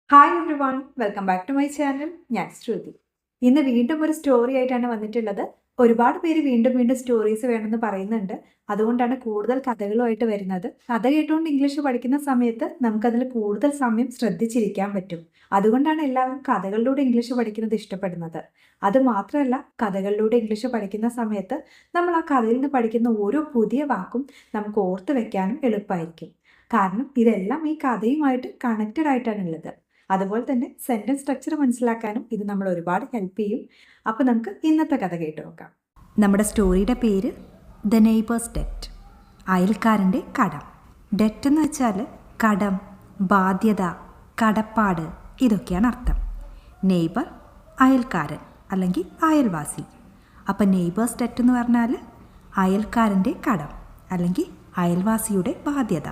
Hi everyone, welcome back to my channel. ഞാൻ ശ്രുതി. ഇന്ന് വീണ്ടും ഒരു സ്റ്റോറി ആയിട്ടാണ് വന്നിട്ടുള്ളത്. ഒരുപാട് പേര് വീണ്ടും വീണ്ടും സ്റ്റോറീസ് വേണമെന്ന് പറയുന്നുണ്ട്. അതുകൊണ്ടാണ് കൂടുതൽ കഥകളുമായിട്ട് വരുന്നത്. കഥ കേട്ടുകൊണ്ട് ഇംഗ്ലീഷ് പഠിക്കുന്ന സമയത്ത് നമുക്കതിൽ കൂടുതൽ സമയം ശ്രദ്ധിച്ചിരിക്കാൻ പറ്റും. അതുകൊണ്ടാണ് എല്ലാവരും കഥകളിലൂടെ ഇംഗ്ലീഷ് പഠിക്കുന്നത് ഇഷ്ടപ്പെടുന്നത്. അതുമാത്രമല്ല, കഥകളിലൂടെ ഇംഗ്ലീഷ് പഠിക്കുന്ന സമയത്ത് നമ്മൾ ആ കഥയിൽ നിന്ന് പഠിക്കുന്ന ഓരോ പുതിയ വാക്കും നമുക്ക് ഓർത്ത് വെക്കാനും എളുപ്പമായിരിക്കും. കാരണം ഇതെല്ലാം ഈ കഥയുമായിട്ട് കണക്റ്റഡ് ആയിട്ടാണുള്ളത്. അതുപോലെ തന്നെ സെൻറ്റൻസ് സ്ട്രക്ചർ മനസ്സിലാക്കാനും ഇത് നമ്മൾ ഒരുപാട് ഹെൽപ്പ് ചെയ്യും. അപ്പോൾ നമുക്ക് ഇന്നത്തെ കഥ കേട്ട് നോക്കാം. നമ്മുടെ സ്റ്റോറിയുടെ പേര് ദ നെയ്ബേഴ്സ് ഡെറ്റ്, അയൽക്കാരൻ്റെ കടം. ഡെറ്റ് എന്ന് വെച്ചാൽ കടം, ബാധ്യത, കടപ്പാട്, ഇതൊക്കെയാണ് അർത്ഥം. നെയ്ബർ അയൽക്കാരൻ അല്ലെങ്കിൽ അയൽവാസി. അപ്പം നെയ്ബേഴ്സ് ഡെറ്റ് എന്ന് പറഞ്ഞാൽ അയൽക്കാരൻ്റെ കടം അല്ലെങ്കിൽ അയൽവാസിയുടെ ബാധ്യത.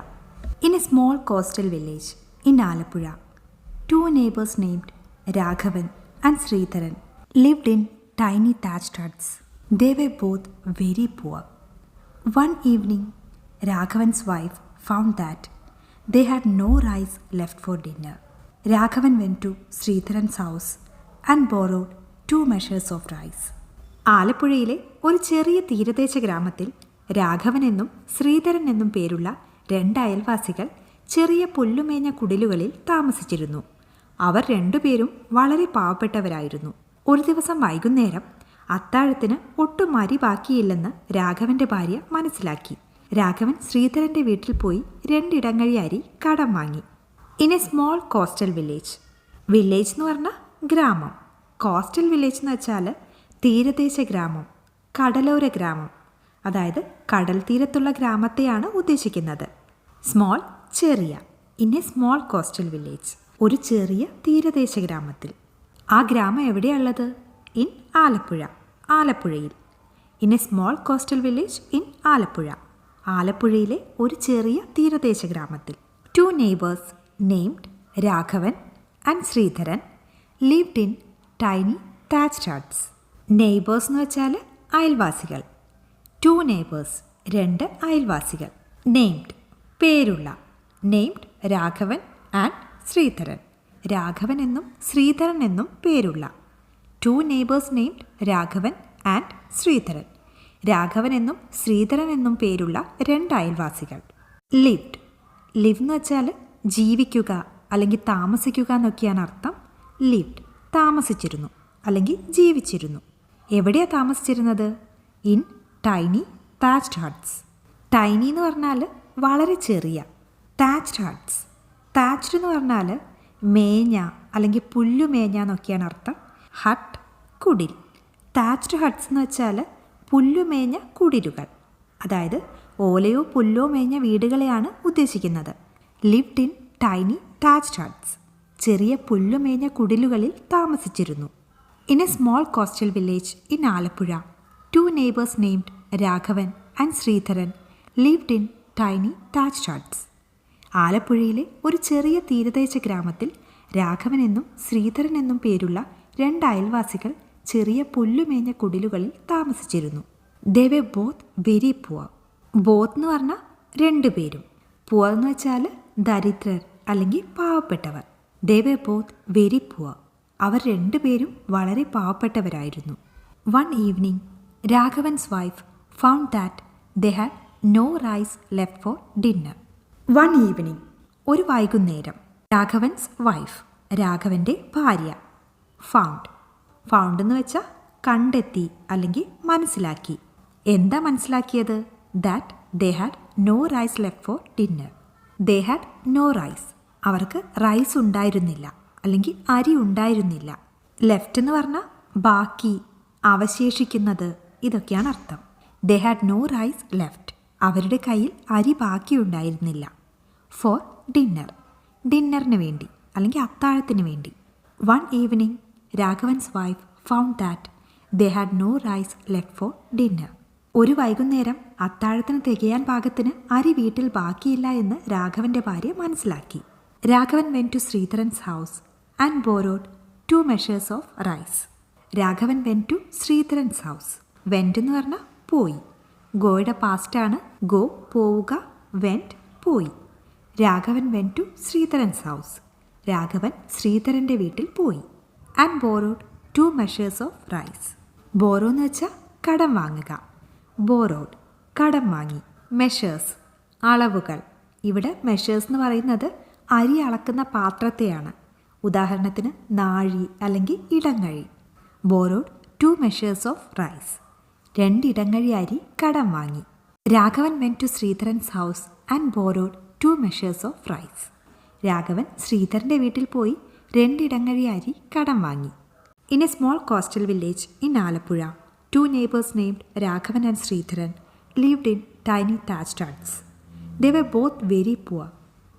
In a small coastal village in Alappuzha, two neighbors named Raghavan and Sridharan lived in tiny thatched huts. They were both very poor. One evening, Raghavan's wife found that they had no rice left for dinner. Raghavan went to Sridharan's house and borrowed 2 measures of rice. ആലപ്പുഴയിലെ ഒരു ചെറിയ തീരദേശ ഗ്രാമത്തിൽ രാഘവൻ എന്നും ശ്രീധരൻ എന്നും പേരുള്ള 2 അയൽവാസികൾ ചെറിയ പുല്ലുമേഞ്ഞ കുടിലുകളിൽ താമസിച്ചിരുന്നു. അവർ രണ്ടുപേരും വളരെ പാവപ്പെട്ടവരായിരുന്നു. ഒരു ദിവസം വൈകുന്നേരം അത്താഴത്തിന് ഒട്ടും അരി ബാക്കിയില്ലെന്ന് രാഘവന്റെ ഭാര്യ മനസ്സിലാക്കി. രാഘവൻ ശ്രീധരന്റെ വീട്ടിൽ പോയി 2 ഇടങ്ങഴി അരി കടം വാങ്ങി. In a small coastal village, village എന്ന് പറഞ്ഞാൽ ഗ്രാമം, കോസ്റ്റൽ വില്ലേജ് എന്ന് വെച്ചാൽ തീരദേശ ഗ്രാമം, കടലോര ഗ്രാമം, അതായത് കടൽ തീരത്തുള്ള ഗ്രാമത്തെയാണ് ഉദ്ദേശിക്കുന്നത്. സ്മോൾ ചെറിയ, in a small coastal village, ഒരു ചെറിയ തീരദേശ ഗ്രാമത്തിൽ. ആ ഗ്രാമം എവിടെയുള്ളത്? ഇൻ ആലപ്പുഴ, ആലപ്പുഴയിൽ. In a small coastal village in Alappuzha, ആലപ്പുഴയിലെ ഒരു ചെറിയ തീരദേശ ഗ്രാമത്തിൽ. 2 neighbors named Raghavan and Sreedharan lived in tiny thatched huts. Neighbours എന്ന് വെച്ചാൽ അയൽവാസികൾ. 2 neighbors, 2 അയൽവാസികൾ. നെയ്മഡ്, പേരുള്ള. നെയ്മഡ് രാഘവൻ ആൻഡ് ശ്രീധരൻ, രാഘവൻ എന്നും ശ്രീധരൻ എന്നും പേരുള്ള. 2 neighbors named Raghavan and Sreedharan, Raghavan എന്നും ശ്രീധരൻ എന്നും പേരുള്ള 2 അയൽവാസികൾ. ലിവ്ഡ്, ലിവ് എന്ന് വെച്ചാൽ ജീവിക്കുക അല്ലെങ്കിൽ താമസിക്കുക എന്നൊക്കെയാണ് അർത്ഥം. ലിവ്ഡ്, താമസിച്ചിരുന്നു അല്ലെങ്കിൽ ജീവിച്ചിരുന്നു. എവിടെയാണ് താമസിച്ചിരുന്നത്? In tiny thatched huts. Tiny എന്ന് പറഞ്ഞാൽ വളരെ ചെറിയ. താച്ച്ഡ് ഹട്ട്സ്, താച്ച്ഡ് എന്ന് പറഞ്ഞാൽ മേഞ്ഞ അല്ലെങ്കിൽ പുല്ലുമേഞ്ഞ എന്നൊക്കെയാണ് അർത്ഥം. ഹട്ട്, കുടിൽ. താച്ച്ഡ് ഹട്ട്സ് എന്ന് വെച്ചാൽ പുല്ലുമേഞ്ഞ കുടിലുകൾ, അതായത് ഓലയോ പുല്ലോ മേഞ്ഞ വീടുകളെയാണ് ഉദ്ദേശിക്കുന്നത്. Lived in tiny thatched huts, ചെറിയ പുല്ലുമേഞ്ഞ കുടിലുകളിൽ താമസിച്ചിരുന്നു. In a small coastal village in Alappuzha, 2 neighbors named Raghavan and Sreedharan lived in tiny thatched huts. ആലപ്പുഴയിലെ ഒരു ചെറിയ തീരദേശ ഗ്രാമത്തിൽ രാഘവൻ എന്നും ശ്രീധരൻ എന്നും പേരുള്ള 2 അയൽവാസികൾ ചെറിയ പുല്ലുമേഞ്ഞ കുടിലുകളിൽ താമസിച്ചിരുന്നു. They were both very poor. Both എന്ന് പറഞ്ഞാൽ 2 പേരും, പുവർ എന്ന് വെച്ചാൽ ദരിദ്രർ അല്ലെങ്കിൽ പാവപ്പെട്ടവർ. They were both very poor. അവർ 2 പേരും വളരെ പാവപ്പെട്ടവരായിരുന്നു. One evening, Raghavan's wife found that they had no rice left for dinner. One evening, ഒരു വൈകുന്നേരം. രാഘവൻസ് വൈഫ്, രാഘവൻ്റെ ഭാര്യ. ഫൗണ്ട്, ഫൗണ്ട് എന്ന് വെച്ചാൽ കണ്ടെത്തി അല്ലെങ്കിൽ മനസ്സിലാക്കി. എന്താ മനസ്സിലാക്കിയത്? That they had no rice left for dinner. They had no rice, അവർക്ക് റൈസ് ഉണ്ടായിരുന്നില്ല അല്ലെങ്കിൽ അരി ഉണ്ടായിരുന്നില്ല. ലെഫ്റ്റ് എന്ന് പറഞ്ഞാൽ ബാക്കി, അവശേഷിക്കുന്നത്, ഇതൊക്കെയാണ് അർത്ഥം. They had no rice left, അവരുടെ കയ്യിൽ അരി ബാക്കിയുണ്ടായിരുന്നില്ല. ഫോർ ഡിന്നർ, ഡിന്നറിന് വേണ്ടി അല്ലെങ്കിൽ അത്താഴത്തിന് വേണ്ടി. One evening, Raghavan's wife found that they had no rice left for dinner. ഒരു വൈകുന്നേരം അത്താഴത്തിന് തികയാൻ പാകത്തിന് അരി വീട്ടിൽ ബാക്കിയില്ല എന്ന് രാഘവൻ്റെ ഭാര്യ മനസ്സിലാക്കി. Raghavan went to Sridharan's house and borrowed 2 measures of rice. Raghavan went to Sridharan's house. Went എന്ന് പറഞ്ഞാൽ പോയി. ഗോയുടെ പാസ്റ്റാണ് ഗോ, പോവുക. വെന്റ്, പോയി. Raghavan went to Sridharan's house. Raghavan ശ്രീധരൻ്റെ വീട്ടിൽ പോയി. And borrowed 2 measures of rice. Borrow എന്ന് വെച്ചാൽ കടം വാങ്ങുക. ബോറോഡ് കടം വാങ്ങി. മെഷേഴ്സ് അളവുകൾ. ഇവിടെ മെഷേഴ്സ് എന്ന് പറയുന്നത് അരി അളക്കുന്ന പാത്രത്തെയാണ്. ഉദാഹരണത്തിന് നാഴി അല്ലെങ്കിൽ ഇടങ്ങഴി. Borrowed 2 measures of rice. 2 ഇടങ്ങഴി അരി കടം വാങ്ങി. Raghavan went to Sridharan's house and borrowed 2 measures of rice. Raghavan ശ്രീധരൻ്റെ വീട്ടിൽ പോയി 2 ഇടങ്ങഴി അരി കടം വാങ്ങി. In a small coastal village in Alappuzha, 2 neighbors named Raghavan and Sridharan lived in tiny thatched huts. They were both very poor.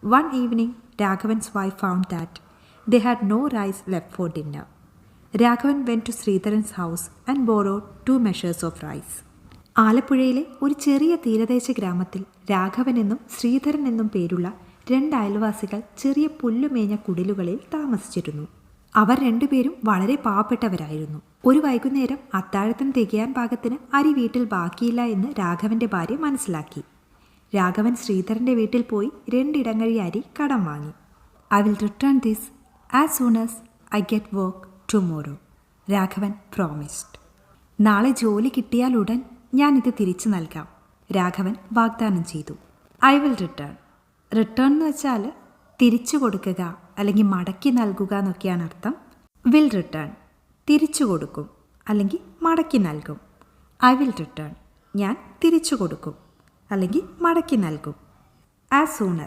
One evening, Raghavan's wife found that they had no rice left for dinner. Raghavan went to Sridharan's house and borrowed 2 measures of rice. ആലപ്പുഴയിലെ ഒരു ചെറിയ തീരദേശ ഗ്രാമത്തിൽ രാഘവൻ എന്നും ശ്രീധരൻ എന്നും പേരുള്ള 2 അയൽവാസികൾ ചെറിയ പുല്ലുമേഞ്ഞ കുടിലുകളിൽ താമസിച്ചിരുന്നു. അവർ രണ്ടുപേരും വളരെ പാവപ്പെട്ടവരായിരുന്നു. ഒരു വൈകുന്നേരം അത്താഴത്തിന് തികയാൻ പാകത്തിന് അരി വീട്ടിൽ ബാക്കിയില്ല എന്ന് രാഘവൻ്റെ ഭാര്യ മനസ്സിലാക്കി. രാഘവൻ ശ്രീധരൻ്റെ വീട്ടിൽ പോയി 2 ഇടങ്ങഴി അരി കടം വാങ്ങി. I will return this as soon as I get work tomorrow, Raghavan promised. നാളെ ജോലി കിട്ടിയാൽ ഉടൻ ഞാനിത് തിരിച്ചു നൽകാം, രാഘവൻ വാഗ്ദാനം ചെയ്തു. I will return. റിട്ടേൺ എന്ന് വെച്ചാൽ തിരിച്ചു കൊടുക്കുക അല്ലെങ്കിൽ മടക്കി നൽകുക എന്നൊക്കെയാണ് അർത്ഥം. വിൽ റിട്ടേൺ തിരിച്ചു കൊടുക്കും അല്ലെങ്കിൽ മടക്കി നൽകും. ഐ വിൽ റിട്ടേൺ ഞാൻ തിരിച്ചു കൊടുക്കും അല്ലെങ്കിൽ മടക്കി നൽകും. ആസ് സൂൺ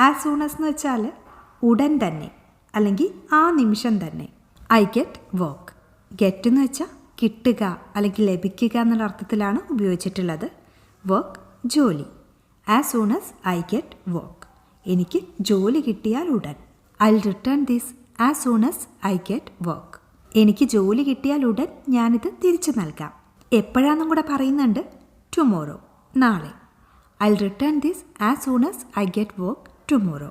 ആസ് എന്ന് വെച്ചാൽ ഉടൻ തന്നെ അല്ലെങ്കിൽ ആ നിമിഷം തന്നെ. I get work. ഗെറ്റ് എന്ന് വെച്ചാൽ കിട്ടുക അല്ലെങ്കിൽ ലഭിക്കുക എന്നുള്ള അർത്ഥത്തിലാണ് ഉപയോഗിച്ചിട്ടുള്ളത്. വർക്ക് ജോലി. As soon as I get work എനിക്ക് ജോലി കിട്ടിയാൽ ഉടൻ. I will return this as soon as I get work എനിക്ക് ജോലി കിട്ടിയാൽ ഉടൻ ഞാനിത് തിരിച്ചു നൽകാം. എപ്പോഴാണെന്നും കൂടെ പറയുന്നുണ്ട്. ടുമോറോ നാളെ. I will return this as soon as I get work tomorrow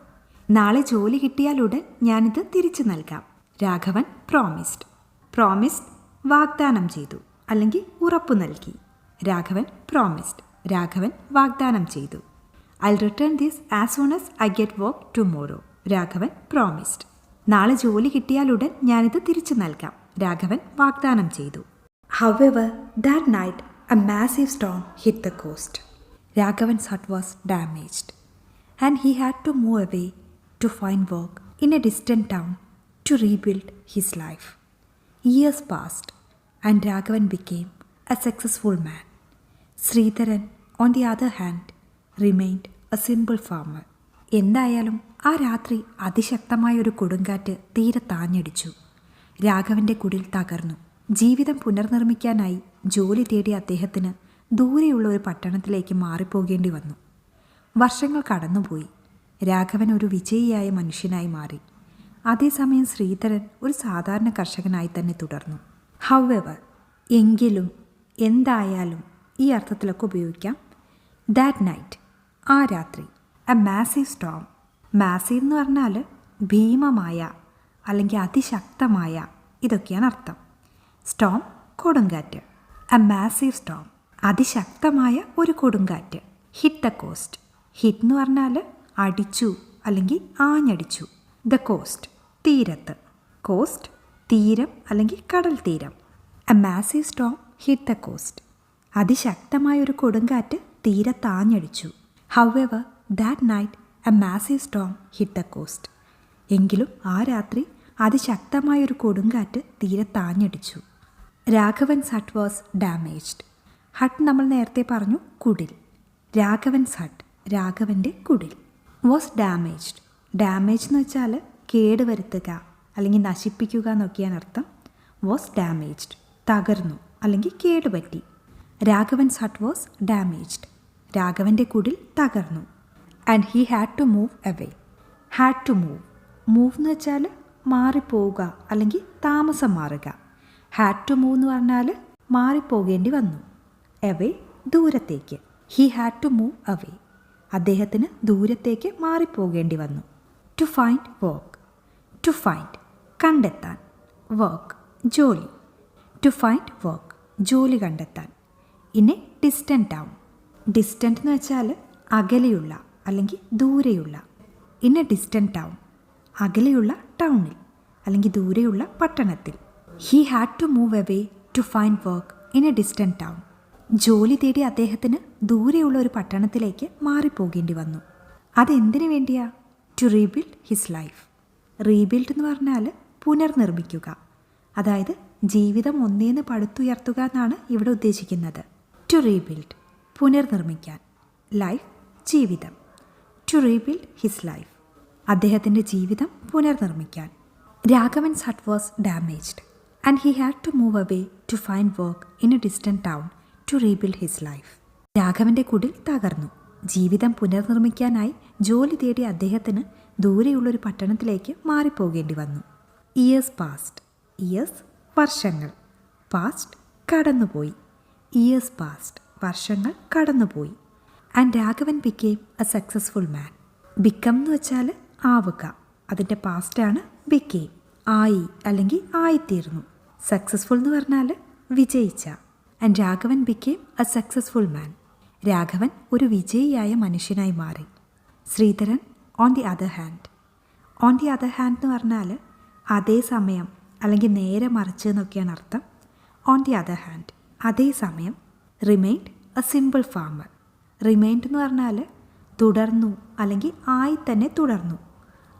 നാളെ ജോലി കിട്ടിയാൽ ഉടൻ ഞാനിത് തിരിച്ചു നൽകാം. രാഘവൻ പ്രോമിസ്ഡ്. പ്രോമിസ്ഡ് വാഗ്ദാനം ചെയ്തു അല്ലെങ്കിൽ ഉറപ്പു നൽകി. രാഘവൻ പ്രോമിസ്ഡ് രാഘവൻ വാഗ്ദാനം ചെയ്തു. I will return this as soon as I get work tomorrow Raghavan promised നാളെ ജോലി കിട്ടിയാൽ ഉടൻ ഞാനിത് തിരിച്ചു നൽകാം. രാഘവൻ വാഗ്ദാനം ചെയ്തു. However, that night a massive storm hit the coast. Raghavan's hut was damaged and he had to move away to find work in a distant town to rebuild his life. Years passed and Raghavan became a successful man. Sridharan, on the other hand, remained a simple farmer. എന്തായാലും ആ രാത്രി അതിശക്തമായൊരു കൊടുങ്കാറ്റ് തീരെ താഞ്ഞടിച്ചു. രാഘവൻ്റെ കുടിൽ തകർന്നു. ജീവിതം പുനർനിർമ്മിക്കാനായി ജോലി തേടിയ അദ്ദേഹത്തിന് ദൂരെയുള്ള ഒരു പട്ടണത്തിലേക്ക് മാറിപ്പോകേണ്ടി വന്നു. വർഷങ്ങൾ കടന്നുപോയി. രാഘവൻ ഒരു വിജയിയായ മനുഷ്യനായി മാറി. അതേസമയം ശ്രീധരൻ ഒരു സാധാരണ കർഷകനായി തന്നെ തുടർന്നു. ഹൗവെവർ എങ്കിലും എന്തായാലും ഈ അർത്ഥത്തിലൊക്കെ ഉപയോഗിക്കാം. ദാറ്റ് നൈറ്റ് ആ രാത്രി. A massive Storm. മാസീവ് എന്ന് പറഞ്ഞാൽ ഭീമമായ അല്ലെങ്കിൽ അതിശക്തമായ ഇതൊക്കെയാണ് അർത്ഥം. സ്റ്റോം കൊടുങ്കാറ്റ്. എ മാസീവ് സ്റ്റോം അതിശക്തമായ ഒരു കൊടുങ്കാറ്റ്. Hit the cost. ഹിറ്റ് എന്ന് പറഞ്ഞാൽ അടിച്ചു അല്ലെങ്കിൽ ആഞ്ഞടിച്ചു. ദ കോസ്റ്റ് തീരത്ത്. കോസ്റ്റ് തീരം അല്ലെങ്കിൽ കടൽ തീരം. A massive storm hit the coast അതിശക്തമായ ഒരു കൊടുങ്കാറ്റ് തീരത്ത് ആഞ്ഞടിച്ചു. However that night a massive storm hit the coast. എങ്കിലും ആ രാത്രി അതിശക്തമായൊരു കൊടുങ്കാറ്റ് തീരത്താഞ്ഞടിച്ചു. Raghavan's hut was damaged. Hut നമ്മൾ നേരത്തെ പറഞ്ഞു കുടിൽ. രാഘവൻസ് ഹട്ട് രാഘവൻ്റെ കുടിൽ. Was damaged. ഡാമേജ് എന്ന് വെച്ചാൽ കേടുവരുത്തുക അല്ലെങ്കിൽ നശിപ്പിക്കുക എന്നൊക്കെയാണ് അർത്ഥം. വാസ് ഡാമേജ്ഡ് തകർന്നു അല്ലെങ്കിൽ കേടുപറ്റി. രാഘവൻസ് ഹട്ട് വാസ് ഡാമേജ്ഡ് രാഘവൻ്റെ കുടിൽ തകർന്നു. And he had to move away. Had to move. Move എന്ന് വെച്ചാൽ മാറിപ്പോവുക അല്ലെങ്കിൽ താമസം മാറുക. ഹാഡ് ടു മൂവ് എന്ന് പറഞ്ഞാൽ മാറിപ്പോകേണ്ടി വന്നു. അവേ ദൂരത്തേക്ക്. He had to move away അദ്ദേഹത്തിന് ദൂരത്തേക്ക് മാറിപ്പോകേണ്ടി വന്നു. To find work. To find കണ്ടെത്താൻ. വർക്ക് ജോലി. ടു ഫൈൻഡ് വർക്ക് ജോലി കണ്ടെത്താൻ. In a distant town. Distant എന്ന് വെച്ചാൽ അകലെയുള്ള അല്ലെങ്കിൽ ദൂരെയുള്ള. ഇൻ എ ഡിസ്റ്റൻറ്റ് ടൗൺ അകലെയുള്ള ടൗണിൽ അല്ലെങ്കിൽ ദൂരെയുള്ള പട്ടണത്തിൽ. He had to move away to find work in a distant town. ജോലി തേടി അദ്ദേഹത്തിന് ദൂരെയുള്ള ഒരു പട്ടണത്തിലേക്ക് മാറിപ്പോകേണ്ടി വന്നു. അതെന്തിനു വേണ്ടിയാ? To rebuild his life. Rebuild എന്ന് പറഞ്ഞാൽ പുനർനിർമ്മിക്കുക, അതായത് ജീവിതം ഒന്നേന്ന് പടുത്തുയർത്തുക എന്നാണ് ഇവിടെ ഉദ്ദേശിക്കുന്നത്. ടു റീബിൽഡ് പുനർനിർമ്മിക്കാൻ, ലൈഫ് ജീവിതം. ടു റീബിൽഡ് ഹിസ് ലൈഫ് അദ്ദേഹത്തിൻ്റെ ജീവിതം പുനർനിർമ്മിക്കാൻ. Raghavan's hut was damaged and he had to move away to find work in a distant town to rebuild his life. രാഘവൻ്റെ കുടിൽ തകർന്നു. ജീവിതം പുനർനിർമ്മിക്കാനായി ജോലി തേടി അദ്ദേഹത്തിന് ദൂരെയുള്ളൊരു പട്ടണത്തിലേക്ക് മാറിപ്പോകേണ്ടി വന്നു. Years past. ഇയേഴ്സ് വർഷങ്ങൾ, പാസ്റ്റ് കടന്നുപോയി. ഇയേഴ്സ് പാസ്റ്റ് വർഷങ്ങൾ കടന്നുപോയി. And Raghavan became A successful man. Become എന്ന് വെച്ചാൽ ആവുക, അതിൻ്റെ പാസ്റ്റാണ് ബിക്കെയിം, ആയി അല്ലെങ്കിൽ ആയിത്തീർന്നു. സക്സസ്ഫുൾ എന്ന് പറഞ്ഞാൽ വിജയിച്ച. And Raghavan became A successful മാൻ. രാഘവൻ ഒരു വിജയിയായ മനുഷ്യനായി മാറി. Sreedharan on the other hand. On the other hand എന്ന് പറഞ്ഞാൽ അതേ സമയം അല്ലെങ്കിൽ നേരെ മറിച്ച് എന്നൊക്കെയാണ് അർത്ഥം. ഓൺ ദി അതർ ഹാൻഡ് അതേ സമയം. Remained A simple farmer. Remained എന്ന് പറഞ്ഞാൽ തുടർന്നു അല്ലെങ്കിൽ ആയി തന്നെ തുടർന്നു.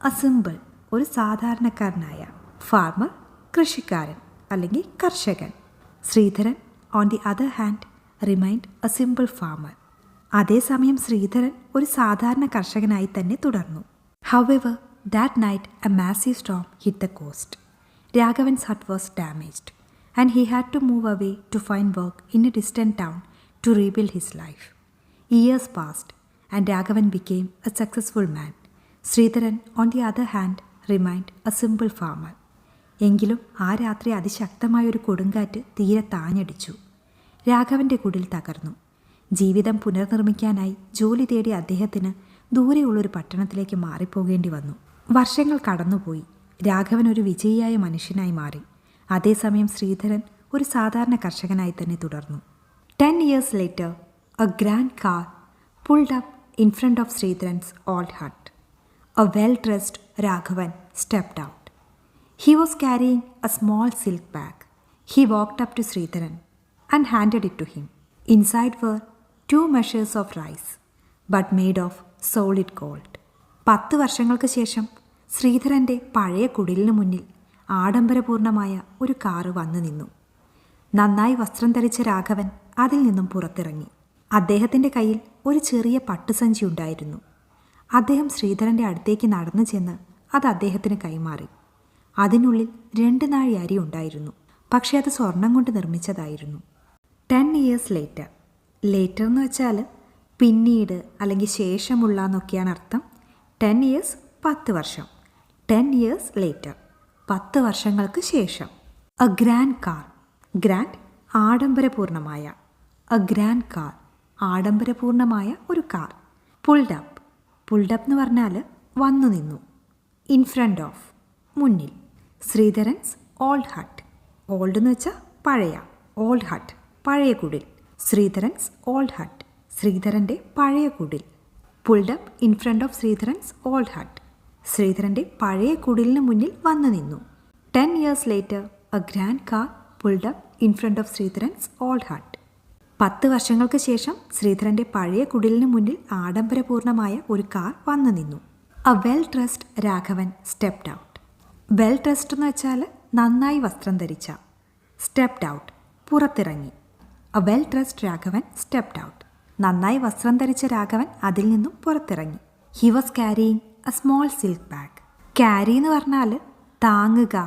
എ സിമ്പിൾ ഒരു സാധാരണക്കാരനായ. ഫാർമർ കൃഷിക്കാരൻ അല്ലെങ്കിൽ കർഷകൻ. Sridharan on the other hand remained a simple farmer. അതേസമയം ശ്രീധരൻ ഒരു സാധാരണ കർഷകനായി തന്നെ തുടർന്നു. However that night a massive storm hit the coast. Raghavan's hut was damaged and he had to move away to find work in a distant town to rebuild his life. Years passed and Raghavan became a successful man. Sridharan, on the other hand, remained a simple farmer. എങ്കിലും ആ രാത്രി അതിശക്തമായൊരു കൊടുങ്കാറ്റ് തീരെ താഞ്ഞടിച്ചു. രാഘവൻ്റെ കുടിൽ തകർന്നു. ജീവിതം പുനർനിർമ്മിക്കാനായി ജോലി തേടി അദ്ദേഹത്തിന് ദൂരെയുള്ളൊരു പട്ടണത്തിലേക്ക് മാറിപ്പോകേണ്ടി വന്നു. വർഷങ്ങൾ കടന്നുപോയി. രാഘവൻ ഒരു വിജയിയായ മനുഷ്യനായി മാറി. അതേസമയം ശ്രീധരൻ ഒരു സാധാരണ കർഷകനായി തന്നെ തുടർന്നു. 10 years later, a grand car pulled up in front of Sridharan's old hut. A well-dressed Raghavan stepped out. He was carrying a small silk bag. He walked up to Sridharan and handed it to him. Inside were 2 measures of rice, but made of solid gold. 10 വർഷങ്ങൾക്ക് ശേഷം ശ്രീധരൻ്റെ പഴയ കുടിലിന് മുന്നിൽ ആഡംബരപൂർണമായ ഒരു car വന്നു നിന്നു. നന്നായി വസ്ത്രം ധരിച്ച രാഘവൻ അതിൽ നിന്നും പുറത്തിറങ്ങി. അദ്ദേഹത്തിൻ്റെ കയ്യിൽ ഒരു ചെറിയ പട്ടുസഞ്ചി ഉണ്ടായിരുന്നു. അദ്ദേഹം ശ്രീധരൻ്റെ അടുത്തേക്ക് നടന്നു ചെന്ന് അത് അദ്ദേഹത്തിന് കൈമാറി. അതിനുള്ളിൽ 2 നാഴി അരി ഉണ്ടായിരുന്നു. പക്ഷേ അത് സ്വർണം കൊണ്ട് നിർമ്മിച്ചതായിരുന്നു. 10 years later. ലേറ്റർ എന്ന് വെച്ചാൽ പിന്നീട് അല്ലെങ്കിൽ ശേഷമുള്ള എന്നൊക്കെയാണ് അർത്ഥം. 10 years 10 വർഷം. 10 years later 10 വർഷങ്ങൾക്ക് ശേഷം. A grand car. ഗ്രാൻഡ് ആഡംബരപൂർണമായ. എ ഗ്രാൻഡ് കാർ ആഡംബരപൂർണമായ ഒരു കാർ. Pulled up. പുൾഡ് അപ്പ് എന്ന് പറഞ്ഞാൽ വന്നു നിന്നു. ഇൻ ഫ്രണ്ട് ഓഫ് മുന്നിൽ. ശ്രീധരൻസ് ഓൾഡ് ഹട്ട്. ഓൾഡ് എന്ന് വെച്ചാൽ പഴയ. ഓൾഡ് ഹട്ട് പഴയ കുടിൽ. ശ്രീധരൻസ് ഓൾഡ് ഹട്ട് ശ്രീധരൻ്റെ പഴയ കുടിൽ. Pulled up in front of Sridharan's old hut ശ്രീധരൻ്റെ പഴയ കുടിലിന് മുന്നിൽ വന്നു നിന്നു. 10 years later, a grand car pulled up in front of Sridharan's old hut. 10 വർഷങ്ങൾക്ക് ശേഷം ശ്രീധരൻ്റെ പഴയ കുടിലിന് മുന്നിൽ ആഡംബരപൂർണമായ ഒരു കാർ വന്നു നിന്നു. A well dressed Raghavan stepped out. Well dressed എന്ന് വെച്ചാൽ നന്നായി വസ്ത്രം ധരിച്ച. സ്റ്റെപ്ഡ് ഔട്ട് പുറത്തിറങ്ങി. A well dressed Raghavan stepped out നന്നായി വസ്ത്രം ധരിച്ച രാഘവൻ അതിൽ നിന്നും പുറത്തിറങ്ങി. He was carrying a small silk bag. Carry എന്ന് പറഞ്ഞാൽ താങ്ങുക,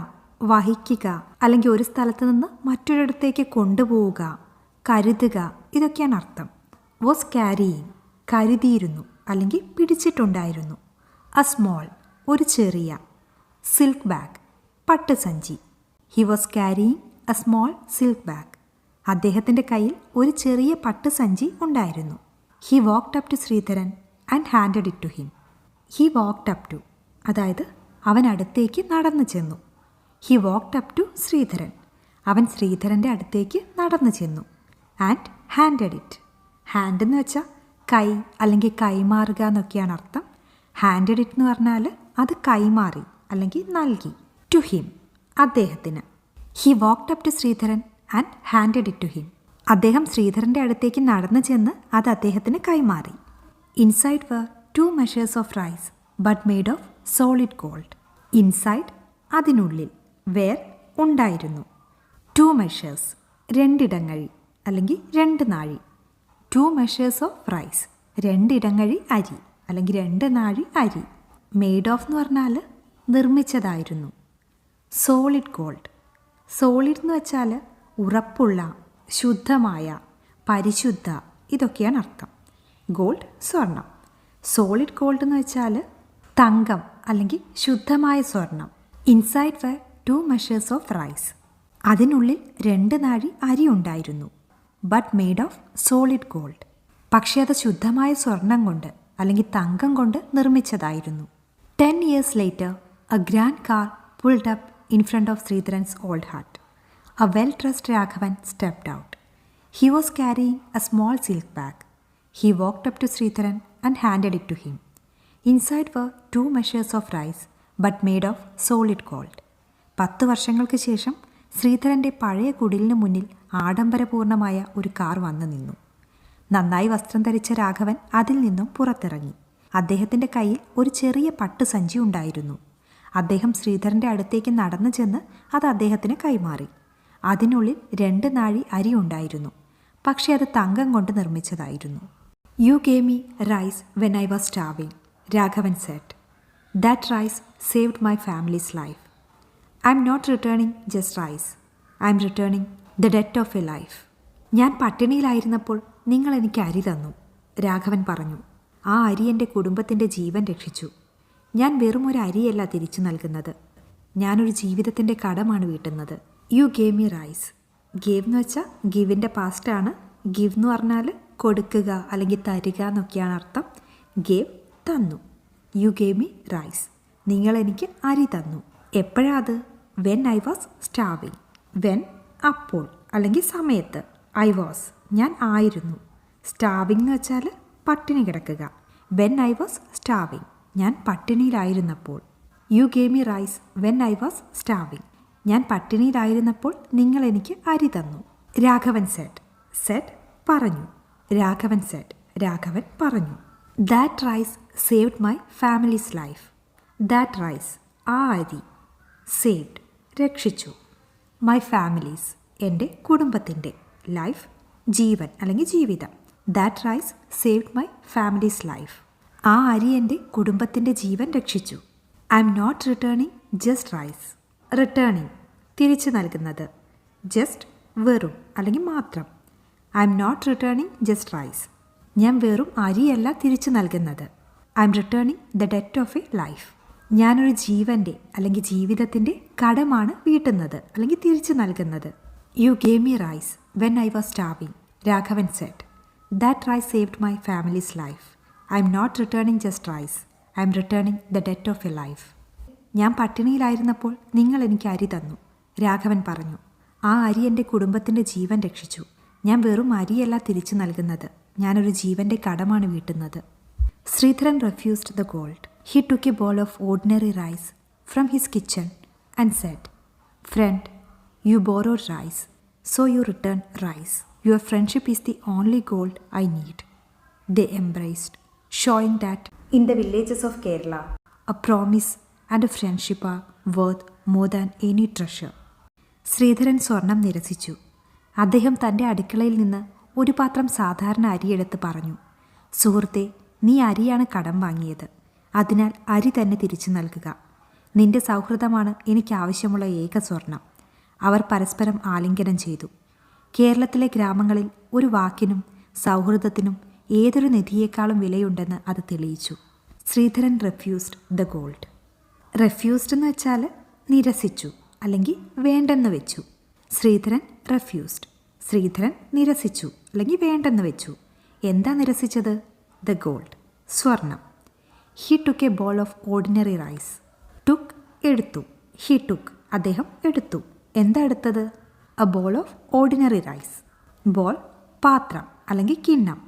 വഹിക്കുക, അല്ലെങ്കിൽ ഒരു സ്ഥലത്ത് നിന്ന് മറ്റൊരിടത്തേക്ക് കൊണ്ടുപോവുക, കരുതുക, ഇതൊക്കെയാണ് അർത്ഥം. വാസ് ക്യാരിയിങ് കരുതിയിരുന്നു അല്ലെങ്കിൽ പിടിച്ചിട്ടുണ്ടായിരുന്നു. എ സ്മോൾ ഒരു ചെറിയ. സിൽക്ക് ബാഗ് പട്ടുസഞ്ചി. He was carrying a small silk bag അദ്ദേഹത്തിൻ്റെ കയ്യിൽ ഒരു ചെറിയ പട്ടുസഞ്ചി ഉണ്ടായിരുന്നു. He walked up to Sreedharan and handed it to him. He walked up to അതായത് അവൻ അടുത്തേക്ക് നടന്നു ചെന്നു. He walked up to Sridharan അവൻ ശ്രീധരൻ്റെ അടുത്തേക്ക് നടന്നു ചെന്നു. And handed it. ഹാൻഡ് എന്ന് വെച്ചാൽ കൈ അല്ലെങ്കിൽ കൈമാറുക എന്നൊക്കെയാണ് അർത്ഥം. ഹാൻഡഡ് ഇറ്റ് എന്ന് പറഞ്ഞാൽ അത് കൈമാറി അല്ലെങ്കിൽ നൽകി. ടു ഹിം, അദ്ദേഹത്തിന്. He walked up to Sreedharan and handed it to him. അദ്ദേഹം ശ്രീധരൻ്റെ അടുത്തേക്ക് നടന്നു ചെന്ന് അത് അദ്ദേഹത്തിന് കൈമാറി. Inside were 2 measures of rice but made of solid gold. Inside, അതിനുള്ളിൽ. വേർ, ഉണ്ടായിരുന്നു. 2 measures, 2 ഇടങ്ങഴി അല്ലെങ്കിൽ 2 നാഴി. 2 measures of rice, 2 ഇടങ്ങഴി അരി അല്ലെങ്കിൽ 2 നാഴി അരി. മെയ്ഡ് ഓഫ് എന്ന് പറഞ്ഞാൽ നിർമ്മിച്ചതായിരുന്നു. Solid gold. സോളിഡ് എന്ന് വെച്ചാൽ ഉറപ്പുള്ള, ശുദ്ധമായ, പരിശുദ്ധ, ഇതൊക്കെയാണ് അർത്ഥം. ഗോൾഡ്, സ്വർണം. സോളിഡ് ഗോൾഡ് എന്ന് വെച്ചാൽ തങ്കം അല്ലെങ്കിൽ ശുദ്ധമായ സ്വർണം. Inside were 2 measures of rice. അതിനുള്ളിൽ 2 നാഴി അരി ഉണ്ടായിരുന്നു. But made of solid gold. പക്ഷേ അത് ശുദ്ധമായ സ്വർണം കൊണ്ട് അല്ലെങ്കിൽ തങ്കം കൊണ്ട് നിർമ്മിച്ചതായിരുന്നു. 10 years later, a grand car pulled up in front of Sridharan's old hut. A well-dressed Raghavan stepped out. He was carrying a small silk bag. He walked up to Sridharan and handed it to him. Inside were 2 measures of rice, but made of solid gold. 10 വർഷങ്ങൾക്ക് ശേഷം ശ്രീധരൻ്റെ പഴയ കുടിലിന് മുന്നിൽ ആഡംബരപൂർണമായ ഒരു car വന്നു നിന്നു. നന്നായി വസ്ത്രം ധരിച്ച രാഘവൻ അതിൽ നിന്നും പുറത്തിറങ്ങി. അദ്ദേഹത്തിൻ്റെ കയ്യിൽ ഒരു ചെറിയ പട്ടുസഞ്ചി ഉണ്ടായിരുന്നു. അദ്ദേഹം ശ്രീധരൻ്റെ അടുത്തേക്ക് നടന്നു ചെന്ന് അത് അദ്ദേഹത്തിന് കൈമാറി. അതിനുള്ളിൽ 2 നാഴി അരി ഉണ്ടായിരുന്നു. പക്ഷേ അത് തങ്കം കൊണ്ട് നിർമ്മിച്ചതായിരുന്നു. You gave me rice when I was starving, Raghavan said. That rice saved my family's life. I'm not returning just rice, I'm returning the debt of a life. ഞാൻ പട്ടിണിയിലായിരുന്നപ്പോൾ നിങ്ങൾ എനിക്ക് അരി തന്നു, രാഘവൻ പറഞ്ഞു. ആ അരി എൻ്റെ കുടുംബത്തിൻ്റെ ജീവൻ രക്ഷിച്ചു. ഞാൻ വെറും ഒരു അരിയല്ല തിരിച്ചു നൽകുന്നത്, ഞാനൊരു ജീവിതത്തിൻ്റെ കടമാണ് വീട്ടുന്നത്. You gave me rice. Gave എന്ന് വെച്ചാൽ ഗിവിൻ്റെ പാസ്റ്റാണ്. ഗിവ് എന്ന് പറഞ്ഞാൽ കൊടുക്കുക അല്ലെങ്കിൽ തരിക എന്നൊക്കെയാണ് അർത്ഥം. ഗേവ്, തന്നു. യു ഗേവ് മീ റൈസ്, നിങ്ങൾ എനിക്ക് അരി തന്നു. എപ്പോഴാ അത്? When I was starving. When, അപ്പോൾ അല്ലെങ്കിൽ സമയത്ത്. ഐ വാസ്, ഞാൻ ആയിരുന്നു. സ്റ്റാർവിംഗ് എന്ന് വെച്ചാൽ പട്ടിണി കിടക്കുക. വെൻ ഐ വാസ് സ്റ്റാർവിംഗ്, ഞാൻ പട്ടിണിയിലായിരുന്നപ്പോൾ. You gave me rice when I was starving, ഞാൻ പട്ടിണിയിലായിരുന്നപ്പോൾ നിങ്ങൾ എനിക്ക് അരി തന്നു. രാഘവൻ സെഡ്. സെഡ്, പറഞ്ഞു. രാഘവൻ സെഡ്, രാഘവൻ പറഞ്ഞു. That rice saved my family's life. That rice, ആ അരി. സേവ്ഡ്, രക്ഷിച്ചു. മൈ ഫാമിലീസ്, എൻ്റെ കുടുംബത്തിൻ്റെ. ലൈഫ്, ജീവൻ അല്ലെങ്കിൽ ജീവിതം. That rice saved my family's life. ആ അരി എൻ്റെ കുടുംബത്തിൻ്റെ ജീവൻ രക്ഷിച്ചു. I'm not returning just rice. Returning, തിരിച്ചു നൽകുന്നത്. ജസ്റ്റ്, വെറും അല്ലെങ്കിൽ മാത്രം. I'm not returning just rice, ഞാൻ വെറും അരിയല്ല തിരിച്ചു നൽകുന്നത്. I'm returning the debt of a life, ഞാനൊരു ജീവൻ്റെ അല്ലെങ്കിൽ ജീവിതത്തിൻ്റെ കടമാണ് വീട്ടുന്നത് അല്ലെങ്കിൽ തിരിച്ചു നൽകുന്നത്. You gave me rice when I was starving, Raghavan said. That rice saved my family's life. I'm not returning just rice, I'm returning the debt of a life. ഞാൻ പട്ടിണിയിലായിരുന്നപ്പോൾ നിങ്ങൾ എനിക്ക് അരി തന്നു, രാഘവൻ പറഞ്ഞു. ആ അരി എൻ്റെ കുടുംബത്തിൻ്റെ ജീവൻ രക്ഷിച്ചു. ഞാൻ വെറും അരിയല്ല തിരിച്ചു നൽകുന്നത്, ഞാനൊരു ജീവൻ്റെ കടമാണ് വീട്ടുന്നത്. Sreedharan refused the gold. He took a bowl of ordinary rice from his kitchen and said, "Friend, you borrowed rice, so you return rice. Your friendship is the only gold I need." They embraced, showing that in the villages of Kerala, a promise and a friendship are worth more than any treasure. Sreedharan സ്വർണം നിരസിച്ചു. അദ്ദേഹം തൻ്റെ അടുക്കളയിൽ നിന്ന് ഒരു പാത്രം സാധാരണ അരിയെടുത്ത് പറഞ്ഞു, "സുഹൃത്തെ, നീ അരിയാണ് കടം വാങ്ങിയത്. അതിനാൽ അരി തന്നെ തിരിച്ചു നൽകുക. നിന്റെ സൗഹൃദമാണ് എനിക്ക് ആവശ്യമുള്ള ഏക സ്വർണം." അവർ പരസ്പരം ആലിംഗനം ചെയ്തു. കേരളത്തിലെ ഗ്രാമങ്ങളിൽ ഒരു വാക്കിനും സൗഹൃദത്തിനും ഏതൊരു നിധിയേക്കാളും വിലയുണ്ടെന്ന് അത് തെളിയിച്ചു. Sreedharan refused the gold. refused എന്ന് വെച്ചാൽ നിരസിച്ചു അല്ലെങ്കിൽ വേണ്ടെന്ന് വെച്ചു. ശ്രീധരൻ refused. ശ്രീധരൻ നിരസിച്ചു അല്ലെങ്കിൽ വേണ്ടെന്ന് വെച്ചു. എന്താ നിരസിച്ചത്? ദ ഗോൾഡ്, സ്വർണം. He took a bowl of ordinary rice. Took, എടുത്തു. ഹി ടുക്ക്, അദ്ദേഹം എടുത്തു. എന്താ എടുത്തത്? A bowl of ordinary rice. Bowl, പാത്രം അല്ലെങ്കിൽ കിണ്ണം.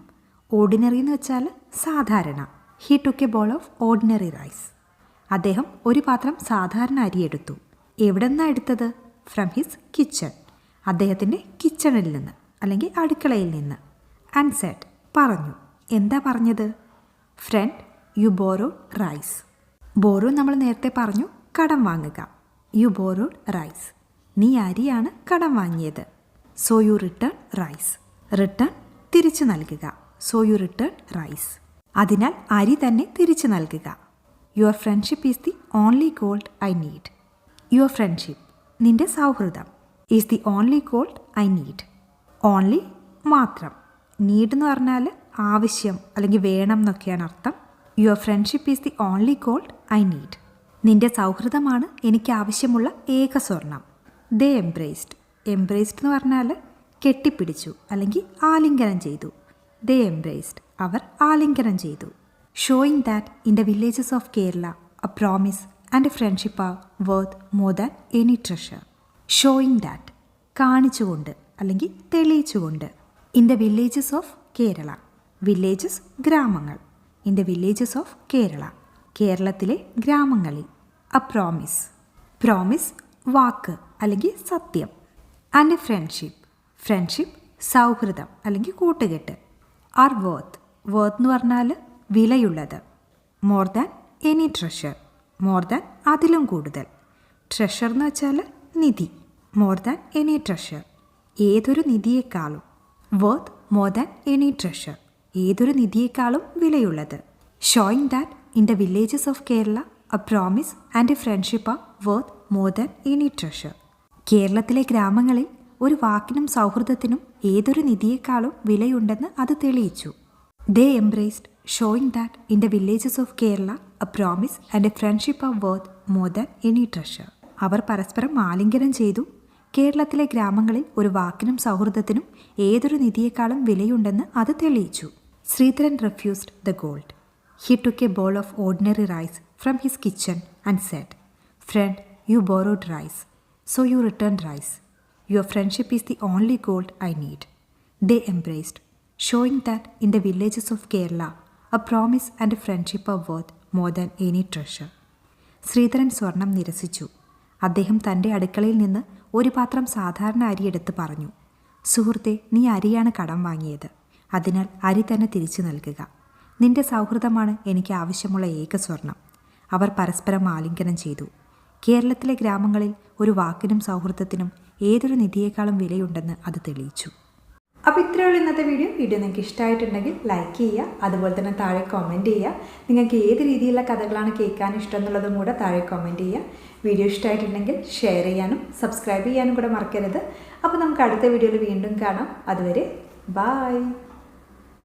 ഓർഡിനറി എന്ന് വെച്ചാൽ സാധാരണ. He took a bowl of ordinary rice. അദ്ദേഹം ഒരു പാത്രം സാധാരണ അരി എടുത്തു. എവിടെ നിന്നാണ് എടുത്തത്? From his kitchen. അദ്ദേഹത്തിൻ്റെ കിച്ചണിൽ നിന്ന് അല്ലെങ്കിൽ അടുക്കളയിൽ നിന്ന്. ആൻഡ് സെഡ്, പറഞ്ഞു. എന്താ പറഞ്ഞത്? Friend, you borrowed rice. Borrow നമ്മൾ നേരത്തെ പറഞ്ഞു, കടം വാങ്ങുക. You borrowed rice. നീ അരിയാണ് കടം വാങ്ങിയത്. So you return rice. Return, തിരിച്ചു നൽകുക. So you return rice. അതിനാൽ അരി തന്നെ തിരിച്ചു നൽകുക. Your friendship is the only gold I need. Your friendship, നിന്റെ സൗഹൃദം, is the only gold I need. Only, മാത്രം. നീഡ് എന്ന് പറഞ്ഞാൽ ആവശ്യം അല്ലെങ്കിൽ വേണം എന്നൊക്കെയാണ് അർത്ഥം. Your friendship is the only gold I need. നിന്റെ സൗഹൃദമാണ് എനിക്ക് ആവശ്യമുള്ള ഏക സ്വർണം. ദേ എംബ്രേസ്ഡ്. എംബ്രേസ്ഡ് എന്ന് പറഞ്ഞാൽ കെട്ടിപ്പിടിച്ചു അല്ലെങ്കിൽ ആലിംഗനം ചെയ്തു. ദേ എംബ്രേസ്ഡ്, അവർ ആലിംഗനം ചെയ്തു. Showing that in the villages of Kerala a promise and a friendship are worth more than any treasure. Showing that, കാണിച്ചുകൊണ്ട് അല്ലെങ്കിൽ തെളിയിച്ചുകൊണ്ട്. In the villages of Kerala. Villages, ഗ്രാമങ്ങൾ. In the villages of Kerala, കേരളത്തിലെ ഗ്രാമങ്ങളിൽ. A promise. പ്രോമിസ്, വാക്ക് അല്ലെങ്കിൽ സത്യം. And a friendship. Friendship, സൗഹൃദം അല്ലെങ്കിൽ കൂട്ടുകെട്ട്. R worth. വർത്ത് എന്ന് പറഞ്ഞാൽ വിലയുള്ളത്. More than any treasure. More than, അതിലും കൂടുതൽ. ട്രഷർ എന്ന് വെച്ചാൽ നിധി. മോർ ദാൻ എനി ട്രഷർ, ഏതൊരു നിധിയേക്കാളും. Worth more than any treasure, ഏതൊരു നിധിയേക്കാളും വിലയുള്ളത്. Showing that in the villages of Kerala a promise and a friendship are worth more than any treasure. കേരളത്തിലെ ഗ്രാമങ്ങളിൽ ഒരു വാക്കിനും സൗഹൃദത്തിനും ഏതൊരു നിധിയേക്കാളും വിലയുണ്ടെന്ന് അത് തെളിയിച്ചു. They embraced, showing that in the villages of Kerala a promise and a friendship are worth more than any treasure. അവർ പരസ്പരം ആലിംഗനം ചെയ്തു. കേരളത്തിലെ ഗ്രാമങ്ങളിൽ ഒരു വാക്കിനും സൗഹൃദത്തിനും ഏതൊരു നിധിയേക്കാളും വിലയുണ്ടെന്ന് അത് തെളിയിച്ചു. Sreedharan refused the gold. He took a bowl of ordinary rice from his kitchen and said, "Friend, you borrowed rice, so you returned rice. Your friendship is the only gold I need." They embraced, showing that in the villages of Kerala, a promise and a friendship are worth more than any treasure. Sreedharan സ്വർണം നിരസിച്ചു. അദ്ദേഹം തൻ്റെ അടുക്കളയിൽ നിന്ന് ഒരു പാത്രം സാധാരണ അരി എടുത്ത് പറഞ്ഞു, സുഹൃത്തെ, നീ അരിയാണ് കടം വാങ്ങിയത്. അതിനാൽ അരി തന്നെ തിരിച്ചു നൽകുക. നിന്റെ സൗഹൃദമാണ് എനിക്ക് ആവശ്യമുള്ള ഏക സ്വർണം. അവർ പരസ്പരം ആലിംഗനം ചെയ്തു. കേരളത്തിലെ ഗ്രാമങ്ങളിൽ ഒരു വാക്കിനും സൗഹൃദത്തിനും ഏതൊരു നിധിയേക്കാളും വിലയുണ്ടെന്ന് അത് തെളിയിച്ചു. അപ്പോൾ ഇത്രയുള്ള ഇന്നത്തെ വീഡിയോ നിങ്ങൾക്ക് ഇഷ്ടമായിട്ടുണ്ടെങ്കിൽ ലൈക്ക് ചെയ്യുക. അതുപോലെ തന്നെ താഴെ കമൻറ്റ് ചെയ്യുക. നിങ്ങൾക്ക് ഏത് രീതിയിലുള്ള കഥകളാണ് കേൾക്കാൻ ഇഷ്ടം എന്നുള്ളതും കൂടെ താഴെ കമൻറ്റ് ചെയ്യുക. വീഡിയോ ഇഷ്ടമായിട്ടുണ്ടെങ്കിൽ ഷെയർ ചെയ്യാനും സബ്സ്ക്രൈബ് ചെയ്യാനും കൂടെ മറക്കരുത്. അപ്പോൾ നമുക്ക് അടുത്ത വീഡിയോയിൽ വീണ്ടും കാണാം. അതുവരെ ബായ്.